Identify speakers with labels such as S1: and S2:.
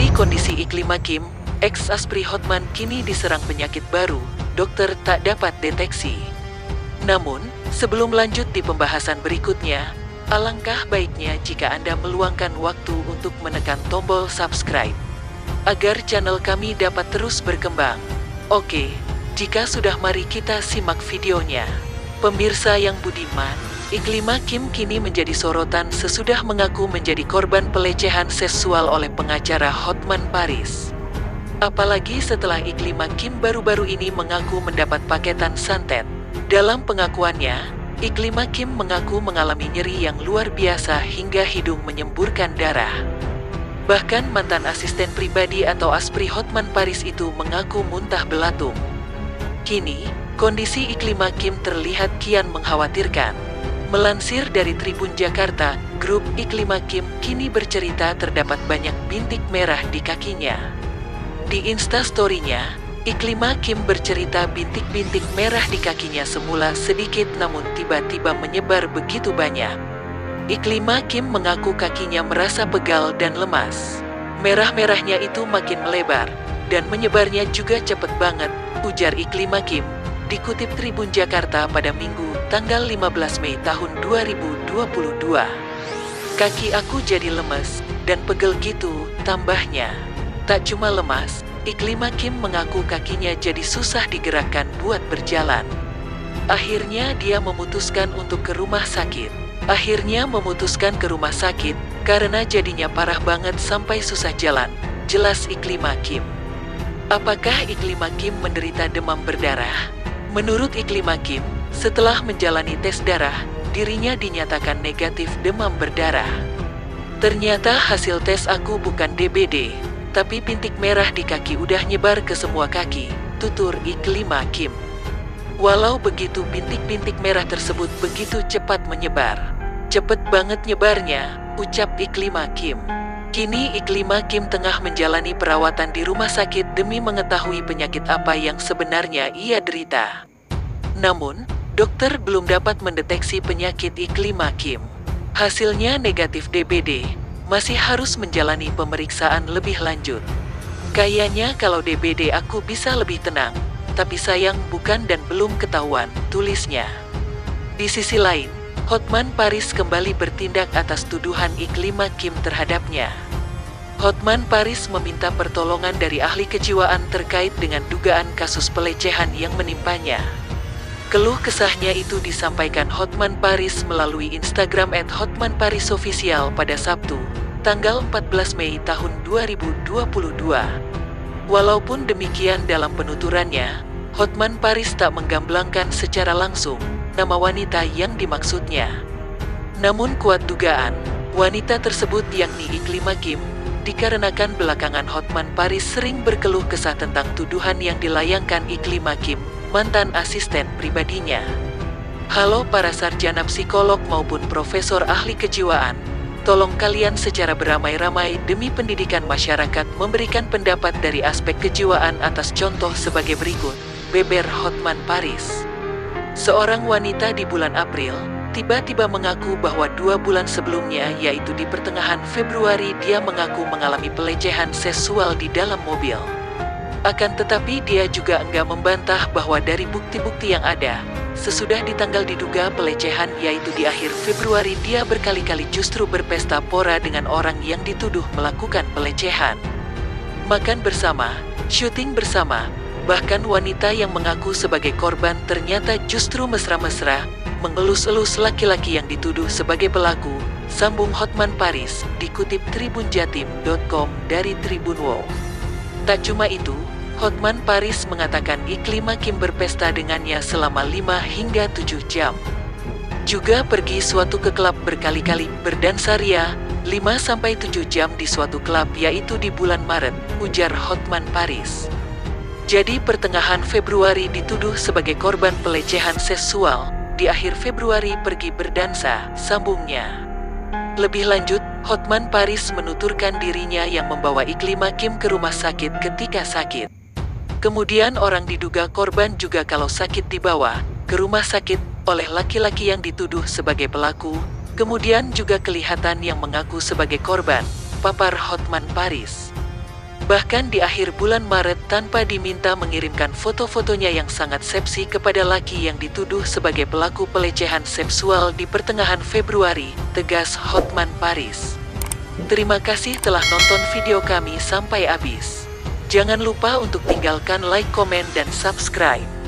S1: Dari kondisi Iklima Kim, ex-Aspri Hotman kini diserang penyakit baru, dokter tak dapat deteksi. Namun, sebelum lanjut di pembahasan berikutnya, alangkah baiknya jika Anda meluangkan waktu untuk menekan tombol subscribe, agar channel kami dapat terus berkembang. Oke, jika sudah mari kita simak videonya. Pemirsa yang budiman, Iklima Kim kini menjadi sorotan sesudah mengaku menjadi korban pelecehan seksual oleh pengacara Hotman Paris. Apalagi setelah Iklima Kim baru-baru ini mengaku mendapat paketan santet. Dalam pengakuannya, Iklima Kim mengaku mengalami nyeri yang luar biasa hingga hidung menyemburkan darah. Bahkan mantan asisten pribadi atau Aspri Hotman Paris itu mengaku muntah belatung. Kini, kondisi Iklima Kim terlihat kian mengkhawatirkan. Melansir dari Tribun Jakarta, grup Iklima Kim kini bercerita terdapat banyak bintik merah di kakinya. Di Instastory-nya, Iklima Kim bercerita bintik-bintik merah di kakinya semula sedikit namun tiba-tiba menyebar begitu banyak. Iklima Kim mengaku kakinya merasa pegal dan lemas. Merah-merahnya itu makin melebar, dan menyebarnya juga cepat banget, ujar Iklima Kim. Dikutip Tribun Jakarta pada Minggu, tanggal 15 Mei tahun 2022. Kaki aku jadi lemes, dan pegel gitu, tambahnya. Tak cuma lemas, Iklima Kim mengaku kakinya jadi susah digerakkan buat berjalan. Akhirnya dia memutuskan untuk ke rumah sakit. Karena jadinya parah banget sampai susah jalan, jelas Iklima Kim. Apakah Iklima Kim menderita demam berdarah? Menurut Iklima Kim, setelah menjalani tes darah, dirinya dinyatakan negatif demam berdarah. Ternyata hasil tes aku bukan DBD, tapi bintik merah di kaki udah nyebar ke semua kaki, tutur Iklima Kim. Walau begitu bintik-bintik merah tersebut begitu cepat menyebar. Cepet banget nyebarnya, ucap Iklima Kim. Kini Iklima Kim tengah menjalani perawatan di rumah sakit demi mengetahui penyakit apa yang sebenarnya ia derita. Namun, dokter belum dapat mendeteksi penyakit Iklima Kim. Hasilnya negatif DBD, masih harus menjalani pemeriksaan lebih lanjut. Kayaknya kalau DBD aku bisa lebih tenang, tapi sayang bukan dan belum ketahuan, tulisnya. Di sisi lain, Hotman Paris kembali bertindak atas tuduhan Iklima Kim terhadapnya. Hotman Paris meminta pertolongan dari ahli kejiwaan terkait dengan dugaan kasus pelecehan yang menimpanya. Keluh kesahnya itu disampaikan Hotman Paris melalui Instagram @hotmanparisofficial pada Sabtu, tanggal 14 Mei tahun 2022. Walaupun demikian dalam penuturannya, Hotman Paris tak menggamblangkan secara langsung nama wanita yang dimaksudnya. Namun kuat dugaan, wanita tersebut yakni Iklima Kim, dikarenakan belakangan Hotman Paris sering berkeluh kesah tentang tuduhan yang dilayangkan Iklima Kim, mantan asisten pribadinya. Halo para sarjana psikolog maupun profesor ahli kejiwaan, tolong kalian secara beramai-ramai demi pendidikan masyarakat memberikan pendapat dari aspek kejiwaan atas contoh sebagai berikut, beber Hotman Paris. Seorang wanita di bulan April, tiba-tiba mengaku bahwa 2 bulan sebelumnya yaitu di pertengahan Februari dia mengaku mengalami pelecehan seksual di dalam mobil. Akan tetapi dia juga enggak membantah bahwa dari bukti-bukti yang ada, sesudah di tanggal diduga pelecehan yaitu di akhir Februari dia berkali-kali justru berpesta pora dengan orang yang dituduh melakukan pelecehan. Makan bersama, syuting bersama, bahkan wanita yang mengaku sebagai korban ternyata justru mesra-mesra, mengelus-elus laki-laki yang dituduh sebagai pelaku, sambung Hotman Paris, dikutip tribunjatim.com dari Tribun Wow. Tak cuma itu, Hotman Paris mengatakan Iklima Kim berpesta dengannya selama 5 hingga 7 jam. Juga pergi suatu ke klub berkali-kali berdansa ria, 5-7 jam di suatu klub yaitu di bulan Maret, ujar Hotman Paris. Jadi pertengahan Februari dituduh sebagai korban pelecehan seksual, di akhir Februari pergi berdansa, sambungnya. Lebih lanjut, Hotman Paris menuturkan dirinya yang membawa Iklima Kim ke rumah sakit ketika sakit. Kemudian orang diduga korban juga kalau sakit dibawa ke rumah sakit oleh laki-laki yang dituduh sebagai pelaku, kemudian juga kelihatan yang mengaku sebagai korban, papar Hotman Paris. Bahkan di akhir bulan Maret tanpa diminta mengirimkan foto-fotonya yang sangat seksi kepada laki yang dituduh sebagai pelaku pelecehan seksual di pertengahan Februari, tegas Hotman Paris. Terima kasih telah nonton video kami sampai habis. Jangan lupa untuk tinggalkan like, komen, dan subscribe.